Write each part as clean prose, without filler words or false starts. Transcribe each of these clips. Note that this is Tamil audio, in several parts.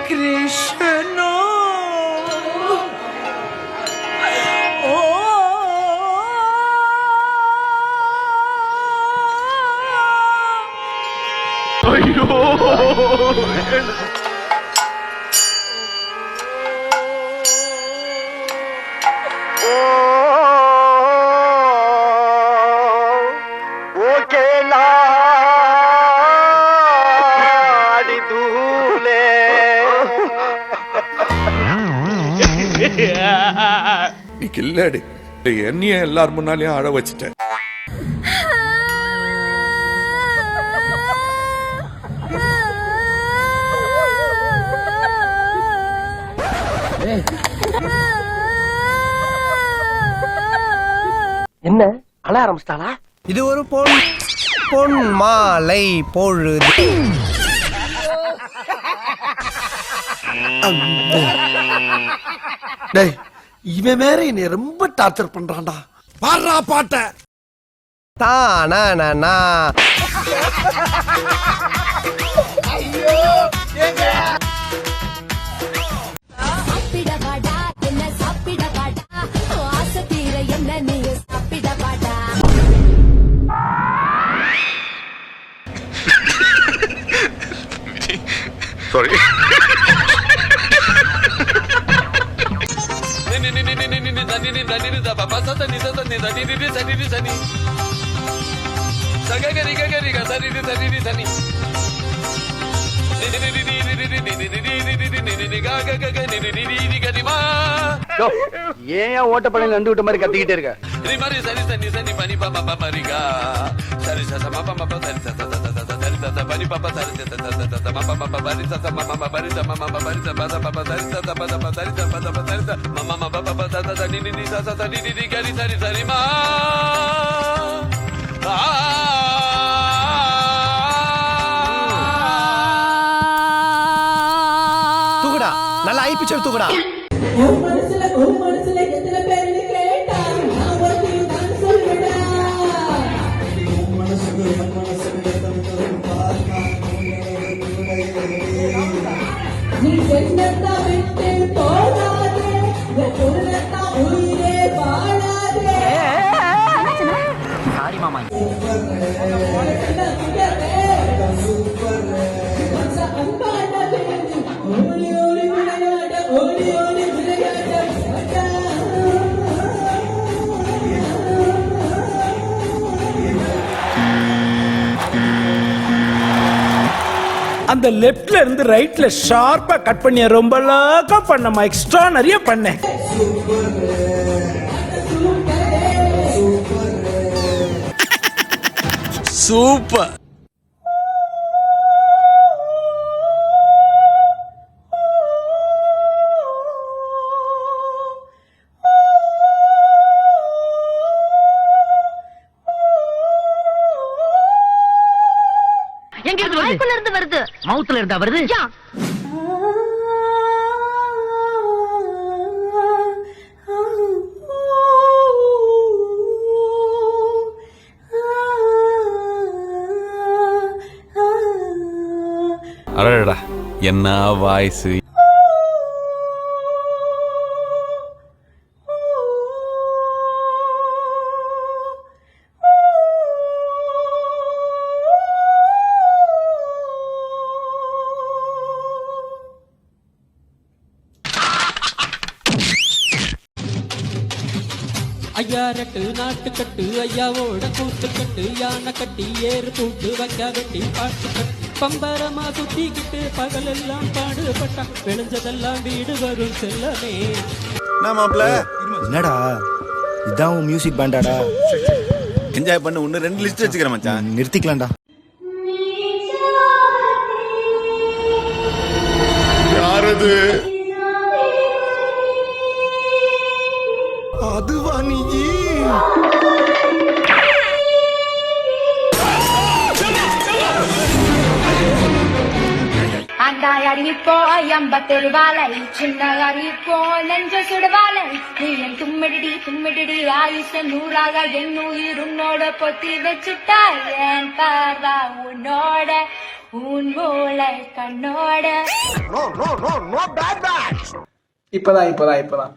கிருஷ்ணா ஐயோ நீ கில்லாடி என்னைய எல்லார் முன்னாலையும் அழ வச்சுட்ட. என்ன அழ ஆரம்பிச்சிட்டாளா? இது ஒரு பொன் மாலை பொழுது. டேய் இவன் வேற என்னை ரொம்ப டார்ச்சர் பண்றான்டா. பாடுறா பாட்ட. தானா சாரி. ஏன் ஓட்டப்படையில நண்டு விட்ட மாதிரி கத்திக்கிட்டே இருக்க? தூக்குடா, நல்லா ஐபிச்சல் தூக்குடா. சாரி மாமா. அந்த லெஃப்ட்ல இருந்து ரைட்ல ஷார்ப்பா கட் பண்ணி ரொம்ப லாக்கா பண்ணமா, எக்ஸ்ட்ரா நிறைய பண்ணேன். சூப்பர். எங்க இருந்து வருது? மவுத்துல இருந்தா வருது. அடடா என்ன வாய்ஸ். ஐயா ரெட்டு நாட்டு கட்டு ஐயாவோட கூட்டு கட்டு யானை கட்டி ஏறு கூட்டு வைக்க வெட்டி பாட்டு கட்டு பம்பரமா சுத்திக்கிட்டு பகலெல்லாம் பாடுபட்டா விளைஞ்சதெல்லாம் வீடு வரும் செல்லமே. என்னடா இதான் உன் மியூசிக் பேண்டாடா? என்ஜாய் பண்ண ஒன்னு 2 லிஸ்ட் வச்சுக்கிறேன் மச்சான். நிறுத்திக்கலாம்டா. யாரது? அதுவா நீ? அண்டாயா அறிவிப்போ ஐயம்பத்தெருவாலை சின்ன அறிவிப்போ நெஞ்ச சுடுவாலை நீ என் தும்மிடி ஆயுச நூறாக என் உயிர் உன்னோட பொத்தி வச்சுட்டா என் பார்வா உன்னோட உன் மூளை கண்ணோட. இப்பதான்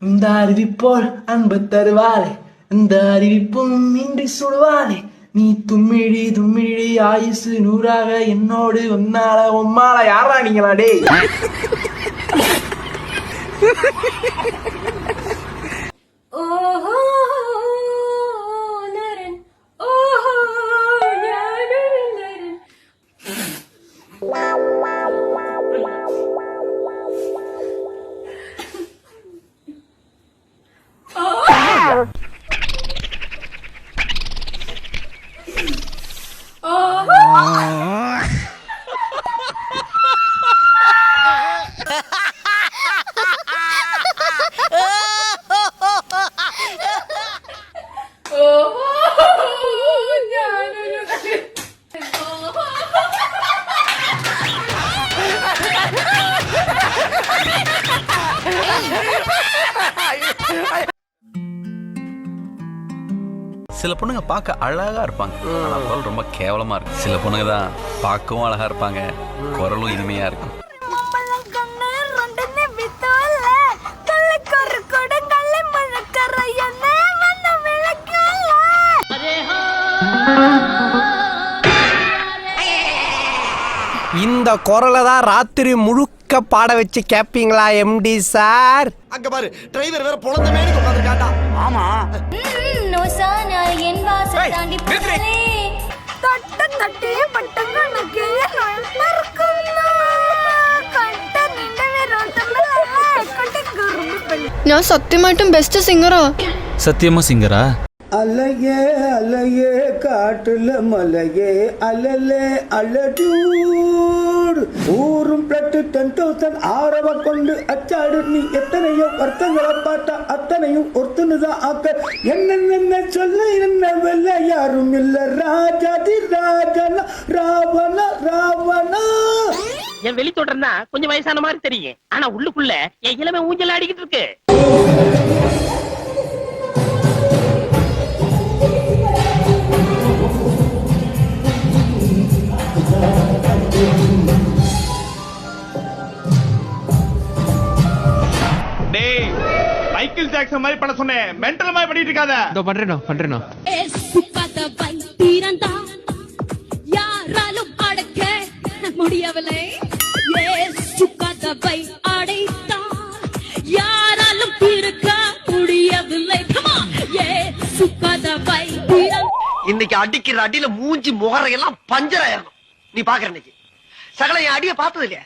இந்த அறிவிப்போல் அன்பு தருவாளே இந்த அறிவிப்பும் இன்றி சுடுவாளே நீ தும்மிடி ஆயுசு நூறாக என்னோடு ஒன்னால உம்மால யாரா நீங்களா டேய்? ஓஹோ நரன் ஓஹோ நரன். சில பொண்ணுங்க பார்க்க அழகா இருப்பாங்க ஆனா குரல் ரொம்ப கேவலமா இருக்கும். சில பொண்ணுங்க தான் பார்க்கவும் அழகா இருப்பாங்க குரலும் இனிமையா இருக்கும். இந்த குரலை தான் ராத்திரி முழுக்க பாட வச்சு கேப்பீங்களா எம்டி சார்? அங்க பாரு டிரைவர் வேற பொழந்த மேனி உட்கார்ந்திருக்காடா. ஆமா நோசானா என் வாசல் தாண்டி போகலே தட்டி பட்டங்க நக்கே நறுக்குனா கட்ட நிண்டவே ரோட்டமே கட்டி குறும்பு. ഞാൻ സത്യമായിട്ടും ബെസ്റ്റ് സിംഗറാ. சத்தியமா சிங்கரா? அலையே காட்டுல மலையே அலலே அலடூடு ஊரும் பிளட்டு 10,000 ஆரவ கொண்டு அச்சாடு நீ எத்தனையோ வருத்தங்களை பார்த்தா அத்தனையும் ஒருத்தனுதான் ஆக்க என்ன சொல்ல என்ன வெல்ல யாரும் இல்ல ராஜாதி ராஜனா ராவணா. என் வெளி தொடர்னா கொஞ்சம் வயசான மாதிரி தெரியும் ஆனா உள்ளுக்குள்ள என் இளமை ஊஞ்சல் ஆடிக்கிட்டு இருக்கு. மைக்கேல் ஜாக்சன் மாதிரி பண்ண சொன்னேன் மென்டல் மாதிரி பண்ணிட்டு இருக்காத. இதோ பண்றேனோ யாராலும் அடக்க முடியவில்லை அடைத்தார் யாராலும் தீர்க்க முடியவில்லை. இன்னைக்கு அடிக்கிற அடியில மூஞ்சி முகரையெல்லாம் பஞ்சராயிரணும். நீ பாக்குற இன்னைக்கு சகல என் அடிய பார்த்தது இல்லையா?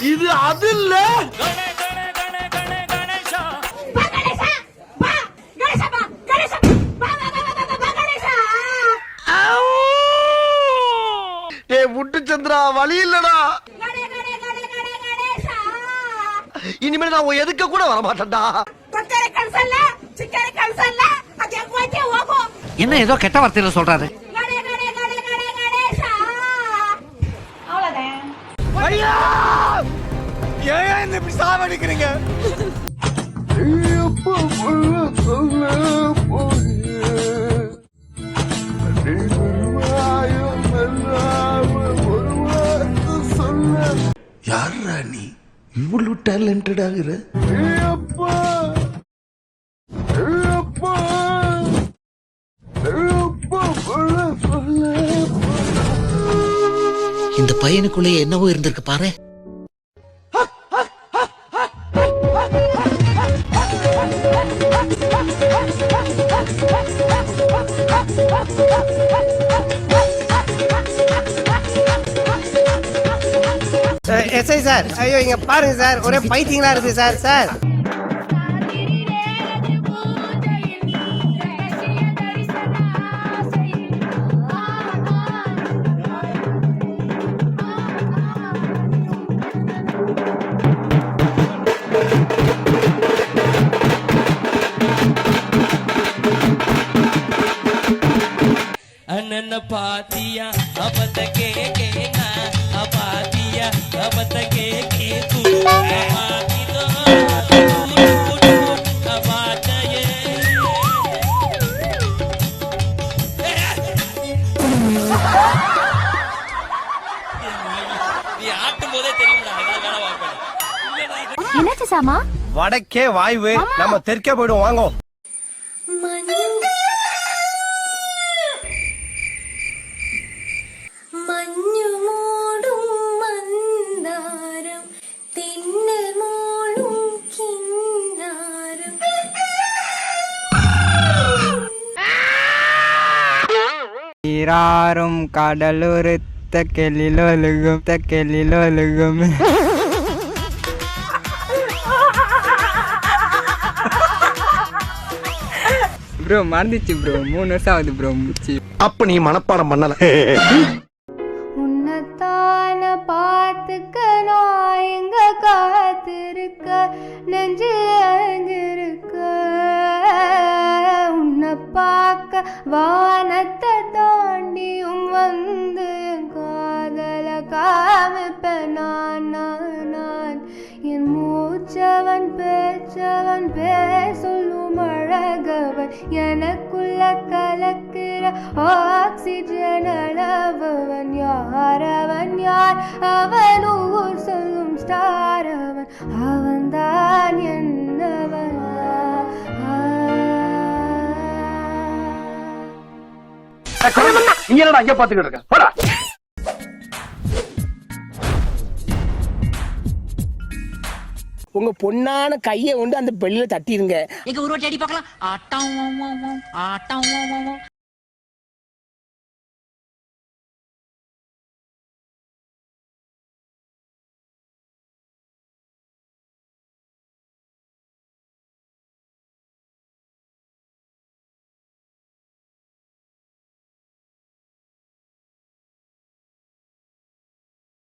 இது அது இல்ல. முட்டு சந்திரா வழி இல்லடா. இனிமேல் நான் எதுக்க கூட வர மாட்டேன்டா. என்ன ஏதோ கெட்ட வார்த்தையில சொல்றாரு. ஏன் இப்படி சாவடிக்கிறீங்க? யாரா நீ இவ்வளவு டேலண்டட் ஆகுற? இந்த பையனுக்குள்ளே என்னவோ இருந்திருக்கு பாரு. எஸ்ஐ சார், ஐயோ இங்க பாருங்க சார், ஒரே பைத்தியங்களா இருக்கு சார். சார் பாத்தியா அப்பத்த கே பாத்தியா அப்பத்த கே பாத்திதோ பாத்தையே நீ ஆட்டும் போதே தெரியும்டா ஏதாவது வேலை வாங்க. என்னாச்சு சாமா? வடக்கே வாய்வு, நம்ம தெற்கே போயிடுவோம் வாங்கோ. മഞ്ഞു മൂടും മന്ദാരം തെന്നൽ മൂളും കിന്നാരം ീരാറും കടലുരുത്ത കെളിലൊലുകും ப்ரோ மறந்துச்சு ப்ரோ 3 வருஷம் ஆகுது ப்ரோ முடிச்சு. அப்ப நீ மனப்பாடம் பண்ணல. உன்னத்தான பார்த்துக்க நான் எங்க காத்திருக்க நெஞ்சு அழிஞ்சிருக்க உன்னை பார்க்க வானத்தை தாண்டியும் வந்து காதல காமிப்ப நான் என் மூச்சவன் பேச்சவன் பேர் சொல்லும் அழகவன் எனக்குள்ள கலக்கிற ஆக்சிஜன் அளவவன் யார் அவன் யார் அவன் ஊர் சொல்லும் ஸ்டார் அவன் தான் என்னவன் நீ என்னடா அங்க பாத்துக்கிட்டு இருக்க போடா. உங்க பொண்ணான கையை கொண்டு அந்த பெல்லில தட்டிடுங்க. எங்க ஒரு வாட்டி அடி பார்க்கலாம். ஆட்டம்